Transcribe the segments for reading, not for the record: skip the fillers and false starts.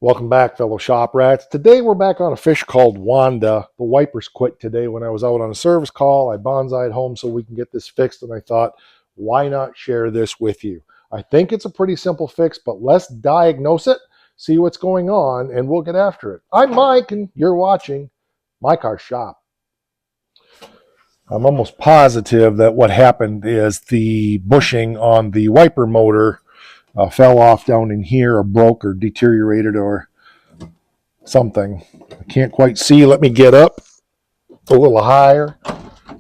Welcome back, fellow shop rats. Today we're back on a fish called Wanda. The wipers quit today when I was out on a service call. I bonsaied home so we can get this fixed, and I thought, why not share this with you? I think it's a pretty simple fix, but let's diagnose it, see what's going on, and we'll get after it. I'm Mike, and you're watching My Car Shop. I'm almost positive that what happened is the bushing on the wiper motor fell off down in here, or broke, or deteriorated, or something. I can't quite see. Let me get up a little higher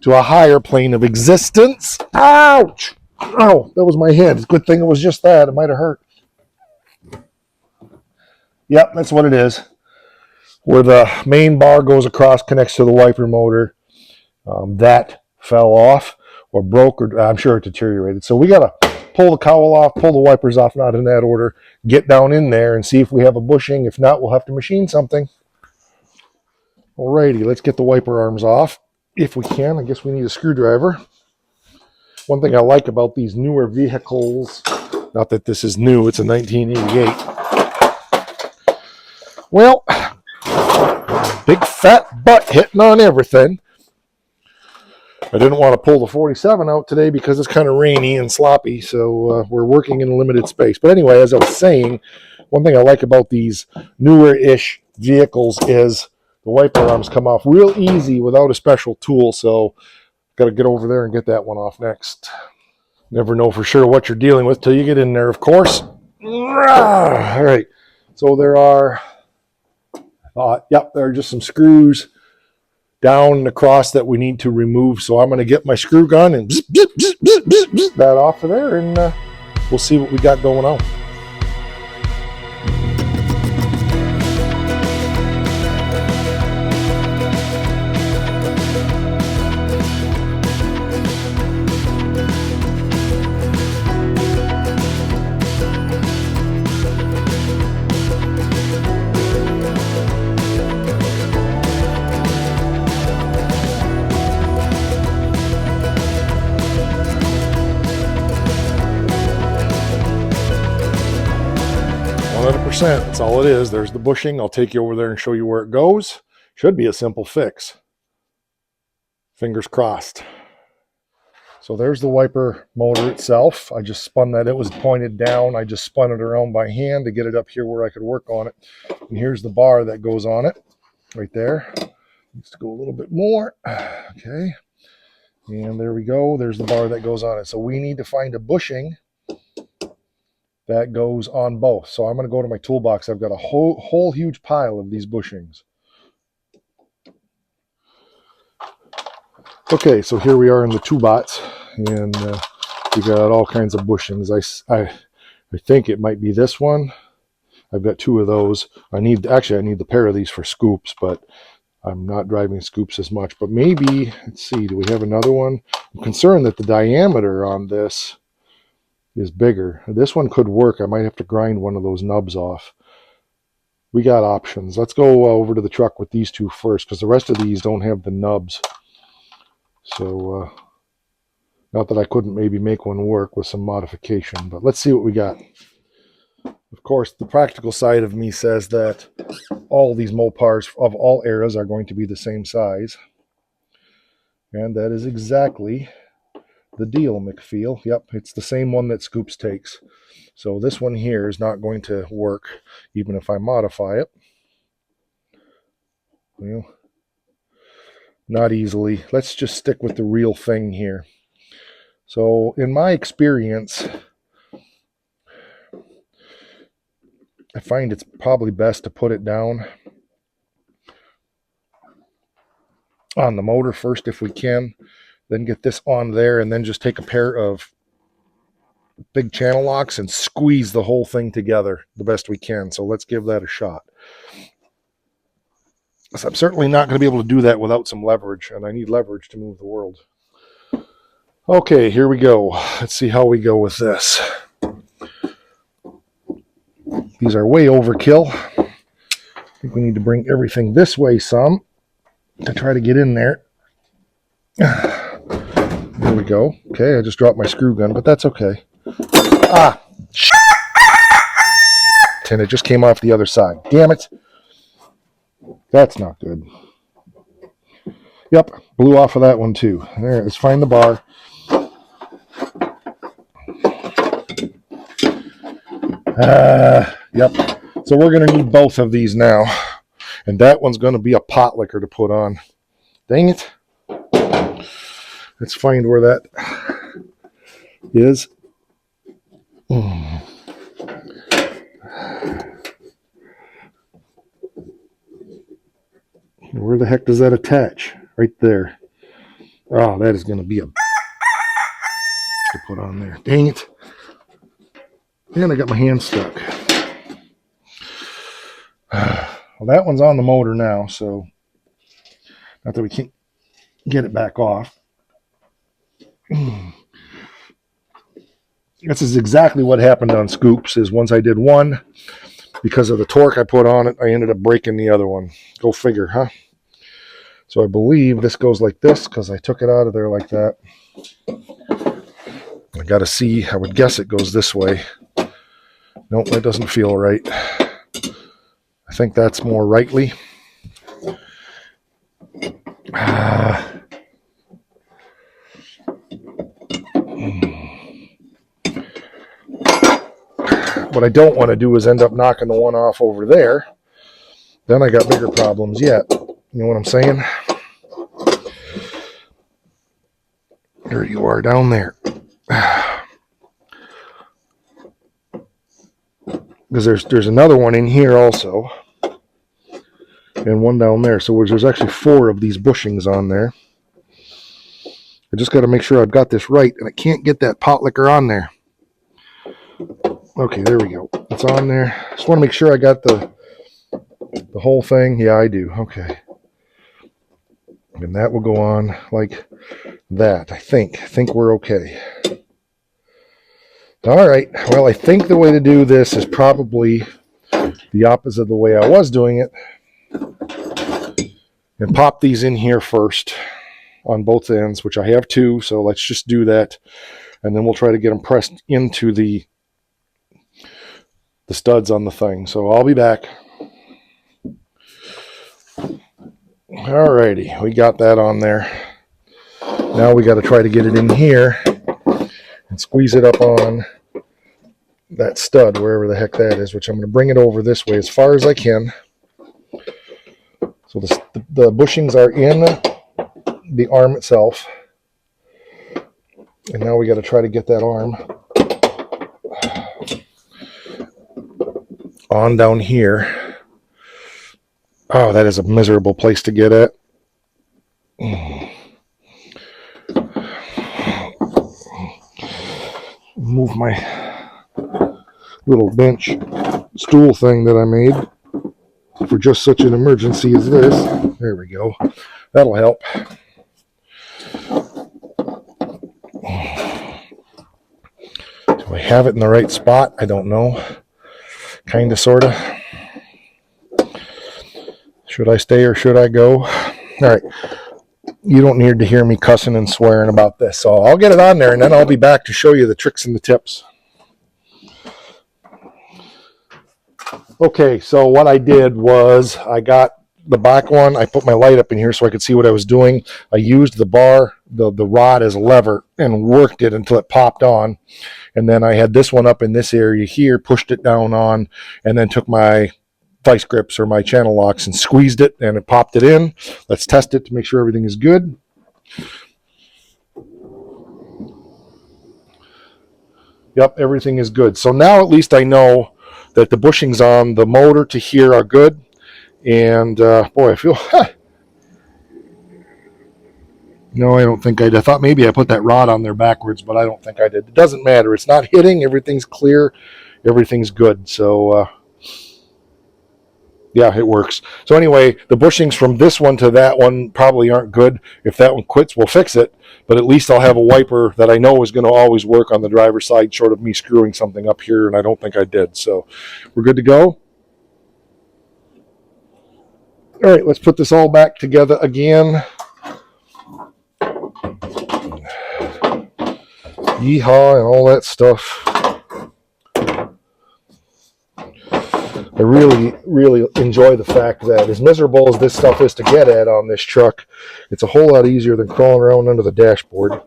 to a higher plane of existence. Ouch! Oh, that was my head. It's a good thing it was just that. It might have hurt. Yep, that's what it is. Where the main bar goes across, connects to the wiper motor, that fell off or broke, or I'm sure it deteriorated. So we got to pull the cowl off, pull the wipers off, not in that order, get down in there and see if we have a bushing. If not, we'll have to machine something. Alrighty, let's get the wiper arms off. If we can, I guess we need a screwdriver. One thing I like about these newer vehicles, not that this is new, it's a 1988. Well, big fat butt hitting on everything. I didn't want to pull the 47 out today because it's kind of rainy and sloppy, so we're working in a limited space. But anyway, as I was saying, one thing I like about these newer-ish vehicles is the wiper arms come off real easy without a special tool, so got to get over there and get that one off next. Never know for sure what you're dealing with till you get in there, of course. All right, so there are, there are just some screws down and across that we need to remove. So I'm going to get my screw gun and that off of there, and we'll see what we got going on. That's all it is. There's the bushing. I'll take you over there and show you where it goes. Should be a simple fix. Fingers crossed. So there's the wiper motor itself. I just spun that. It was pointed down. I just spun it around by hand to get it up here where I could work on it. And here's the bar that goes on it right there. Needs to go a little bit more. Okay. And there we go. There's the bar that goes on it. So we need to find a bushing that goes on both. So I'm going to go to my toolbox. I've got a whole huge pile of these bushings. Okay, so here we are in the toolbox, and we got all kinds of bushings. I think it might be this one. I've got two of those. I need the pair of these for scoops, but I'm not driving scoops as much. But maybe, let's see, do we have another one? I'm concerned that the diameter on this is bigger. This one could work. I might have to grind one of those nubs off. We got options. Let's go over to the truck with these two first, because the rest of these don't have the nubs. So, not that I couldn't maybe make one work with some modification, but let's see what we got. Of course, the practical side of me says that all these Mopars of all eras are going to be the same size. And that is exactly the deal, McFeel. Yep, it's the same one that Scoops takes. So this one here is not going to work, even if I modify it. Well, not easily. Let's just stick with the real thing here. So in my experience, I find it's probably best to put it down on the motor first if we can. Then get this on there, and then just take a pair of big channel locks and squeeze the whole thing together the best we can. So let's give that a shot. So I'm certainly not going to be able to do that without some leverage, and I need leverage to move the world. Okay, here we go. Let's see how we go with this. These are way overkill. I think we need to bring everything this way some to try to get in there. There we go. Okay, I just dropped my screw gun, but that's okay. and it just came off the other side. Damn it. That's not good. Yep, blew off of that one too. There, let's find the bar. Yep. So we're going to need both of these now. And that one's going to be a pot liquor to put on. Dang it. Let's find where that is. Where the heck does that attach? Right there. Oh, that is going to be a to put on there. Dang it. And I got my hand stuck. Well, that one's on the motor now, so not that we can't get it back off. This is exactly what happened on Scoops, is once I did one, because of the torque I put on it, I ended up breaking the other one. Go figure, huh? So I believe this goes like this, because I took it out of there like that. I got to see, I would guess it goes this way. Nope, that doesn't feel right. I think that's more rightly. What I don't want to do is end up knocking the one off over there. Then I got bigger problems yet. You know what I'm saying? There you are down there. Because there's another one in here also. And one down there. So there's actually 4 of these bushings on there. I just got to make sure I've got this right. And I can't get that pot liquor on there. Okay, there we go. It's on there. Just want to make sure I got the whole thing. Yeah, I do. Okay. And that will go on like that, I think. I think we're okay. All right. Well, I think the way to do this is probably the opposite of the way I was doing it. And pop these in here first on both ends, which I have 2. So let's just do that. And then we'll try to get them pressed into the studs on the thing. So I'll be back. Alrighty, we got that on there. Now we got to try to get it in here and squeeze it up on that stud, wherever the heck that is, which I'm going to bring it over this way as far as I can. So the bushings are in the arm itself. And now we got to try to get that arm on down here. Oh, that is a miserable place to get at. Move my little bench stool thing that I made for just such an emergency as this. There we go. That'll help. Do I have it in the right spot? I don't know. Kinda, sorta. Should I stay or should I go? All right. You don't need to hear me cussing and swearing about this. So I'll get it on there and then I'll be back to show you the tricks and the tips. Okay, so what I did was I got the back one. I put my light up in here so I could see what I was doing. I used the bar, the rod as a lever and worked it until it popped on. And then I had this one up in this area here, pushed it down on, and then took my vice grips or my channel locks and squeezed it and it popped it in. Let's test it to make sure everything is good. Yep, everything is good. So now at least I know that the bushings on the motor to here are good. And boy, I feel... No, I don't think I did. I thought maybe I put that rod on there backwards, but I don't think I did. It doesn't matter. It's not hitting. Everything's clear. Everything's good. So... yeah, it works. So anyway, the bushings from this one to that one probably aren't good. If that one quits, we'll fix it. But at least I'll have a wiper that I know is going to always work on the driver's side, short of me screwing something up here, and I don't think I did. So we're good to go. All right, let's put this all back together again. Yeehaw and all that stuff. I really, really enjoy the fact that as miserable as this stuff is to get at on this truck, it's a whole lot easier than crawling around under the dashboard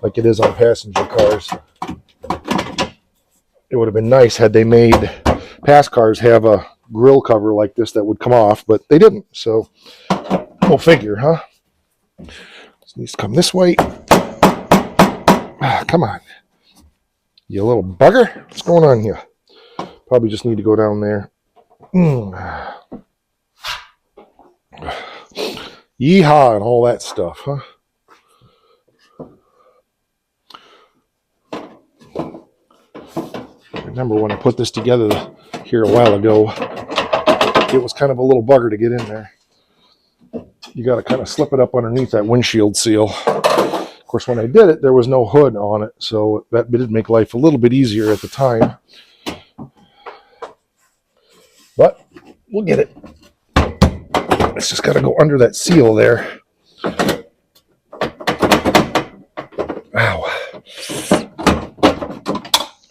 like it is on passenger cars. It would have been nice had they made past cars have a grill cover like this that would come off, but they didn't. So, go figure, huh? This needs to come this way. Come on. You little bugger. What's going on here? Probably just need to go down there. Yeehaw and all that stuff, huh? I remember when I put this together here a while ago, it was kind of a little bugger to get in there. You got to kind of slip it up underneath that windshield seal. Of course, when I did it, there was no hood on it, so that did make life a little bit easier at the time. But we'll get it. It's just got to go under that seal there. Ow.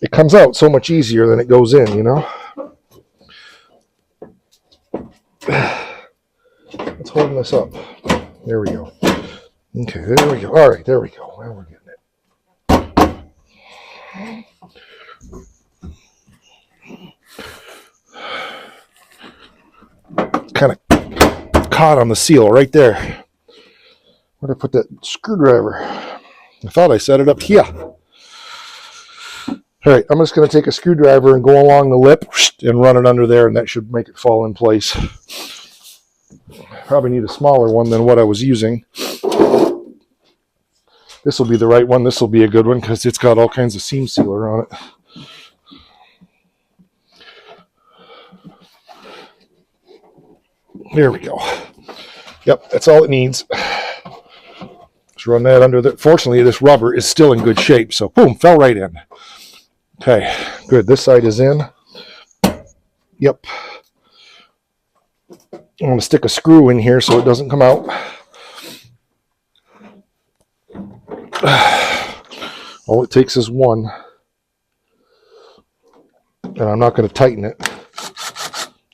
It comes out so much easier than it goes in, you know? Let's hold this up. There we go. Okay, there we go. All right, there we go. Now we're getting it. Kind of caught on the seal right there. Where'd I put that screwdriver? I thought I set it up here. All right, I'm just going to take a screwdriver and go along the lip and run it under there, and that should make it fall in place. Probably need a smaller one than what I was using. This will be the right one. This will be a good one because it's got all kinds of seam sealer on it. There we go. Yep, that's all it needs. Just run that under there. Fortunately, this rubber is still in good shape, so boom, fell right in. Okay, good. This side is in. Yep. I'm going to stick a screw in here so it doesn't come out. All it takes is one. And I'm not going to tighten it.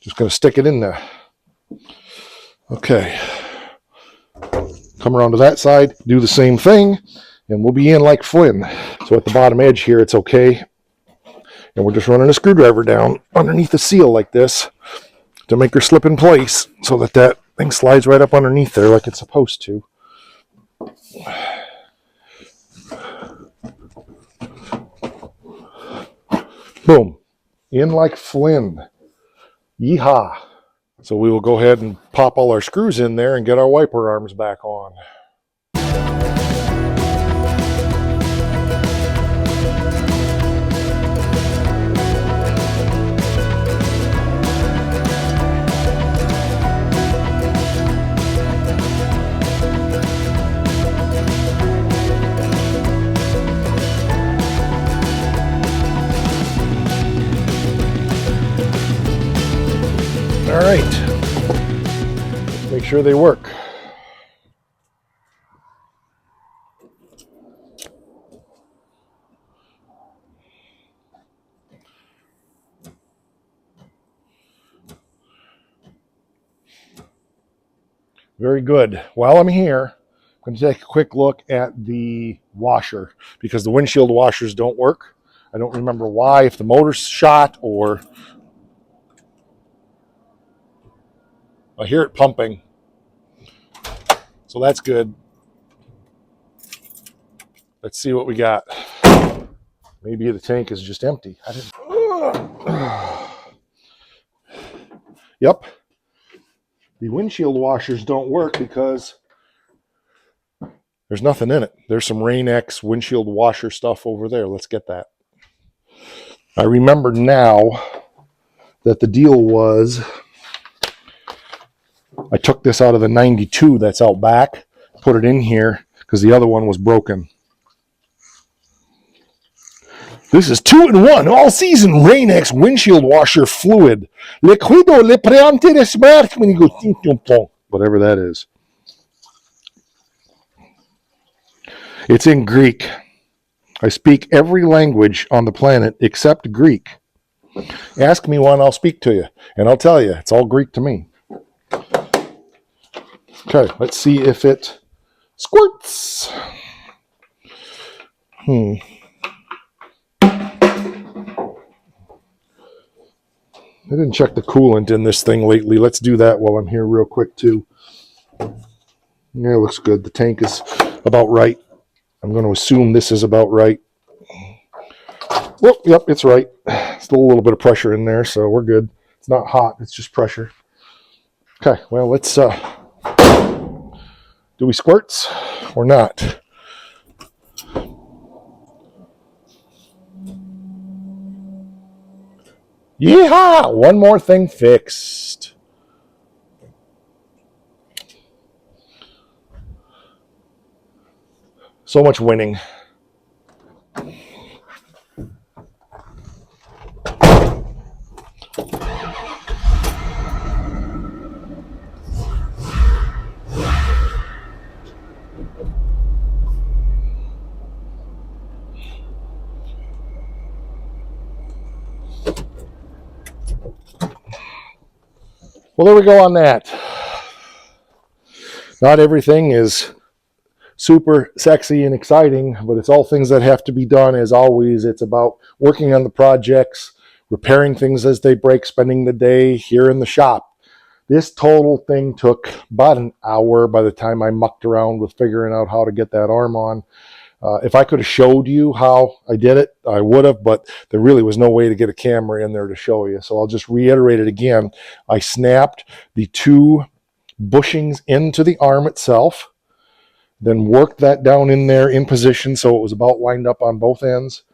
Just going to stick it in there. Okay. Come around to that side, do the same thing, and we'll be in like Flynn. So at the bottom edge here, it's okay. And we're just running a screwdriver down underneath the seal like this to make her slip in place so that that thing slides right up underneath there like it's supposed to. Boom. In like Flynn. Yeehaw. So we will go ahead and pop all our screws in there and get our wiper arms back on. All right, make sure they work. Very good. While I'm here, I'm going to take a quick look at the washer because the windshield washers don't work. I don't remember why, if the motor's shot or I hear it pumping, so that's good. Let's see what we got. Maybe the tank is just empty. Yep. The windshield washers don't work because there's nothing in it. There's some Rain-X windshield washer stuff over there. Let's get that. I remember now that the deal was I took this out of the 92 that's out back, put it in here because the other one was broken. This is 2-in-1 all-season Rain-X windshield washer fluid. Liquido limpiante de smart. Whatever that is. It's in Greek. I speak every language on the planet except Greek. Ask me one, I'll speak to you. And I'll tell you, it's all Greek to me. Okay, let's see if it squirts. I didn't check the coolant in this thing lately. Let's do that while I'm here real quick too. Yeah, it looks good. The tank is about right. I'm going to assume this is about right. Well, yep, it's right. Still a little bit of pressure in there, so we're good. It's not hot, it's just pressure. Okay, well, let's, do we squirts or not? Yeehaw! One more thing fixed. So much winning. Well, there we go on that. Not everything is super sexy and exciting, but it's all things that have to be done. As always, it's about working on the projects, repairing things as they break, spending the day here in the shop. This total thing took about an hour by the time I mucked around with figuring out how to get that arm on. If I could have showed you how I did it, I would have, but there really was no way to get a camera in there to show you. So I'll just reiterate it again. I snapped the two bushings into the arm itself, then worked that down in there in position so it was about lined up on both ends,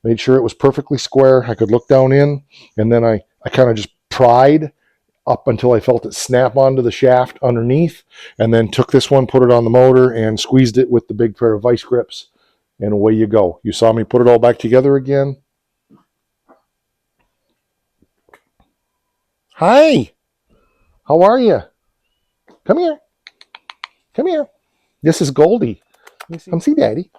made sure it was perfectly square. I could look down in, and then I kind of just pried up until I felt it snap onto the shaft underneath, and then took this one, put it on the motor, and squeezed it with the big pair of vice grips, and away you go. You saw me put it all back together again. Hi, how are you? Come here. Come here. This is Goldie. Come see Daddy.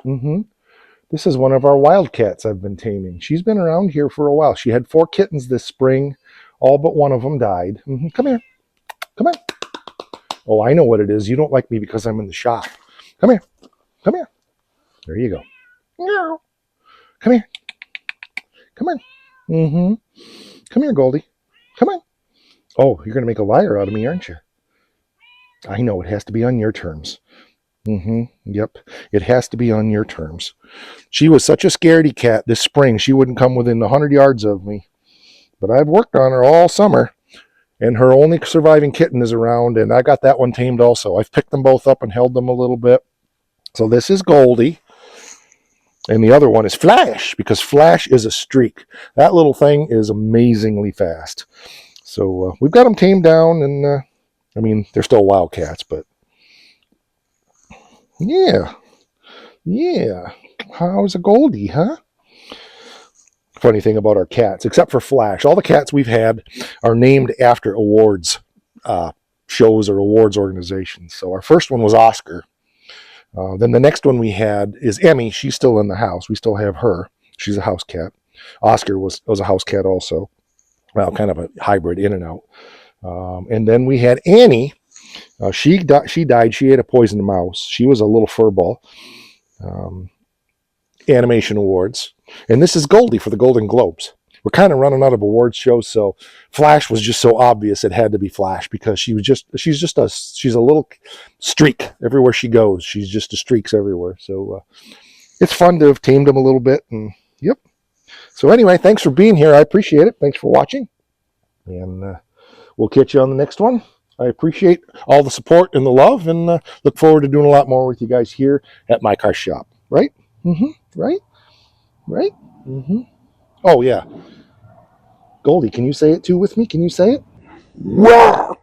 This is one of our wildcats I've been taming. She's been around here for a while. She had 4 kittens this spring. All but one of them died. Come here. Come here. Oh, I know what it is. You don't like me because I'm in the shop. Come here. Come here. There you go. Meow. Come here. Come on. Come here, Goldie. Come on. Oh, you're going to make a liar out of me, aren't you? I know. It has to be on your terms. Yep. It has to be on your terms. She was such a scaredy cat this spring. She wouldn't come within 100 yards of me. But I've worked on her all summer, and her only surviving kitten is around, and I got that one tamed also. I've picked them both up and held them a little bit. So this is Goldie, and the other one is Flash, because Flash is a streak. That little thing is amazingly fast. So we've got them tamed down, and I mean, they're still wildcats, but yeah. How's a Goldie, huh? Funny thing about our cats, except for Flash, all the cats we've had are named after awards shows or awards organizations. So our first one was Oscar. Then the next one we had is Emmy. She's still in the house. We still have her. She's a house cat. Oscar was a house cat also. Well, kind of a hybrid, in and out. And then we had Annie. She died. She ate a poisoned mouse. She was a little furball. Animation awards. And this is Goldie for the Golden Globes. We're kind of running out of awards shows, so Flash was just so obvious it had to be Flash, because she's a little streak everywhere she goes. She's just a streaks everywhere. So it's fun to have tamed them a little bit, and yep. So anyway, thanks for being here. I appreciate it. Thanks for watching, and we'll catch you on the next one. I appreciate all the support and the love, and look forward to doing a lot more with you guys here at my car shop. Right? Right? Oh, yeah. Goldie, can you say it too with me? Can you say it? Wow!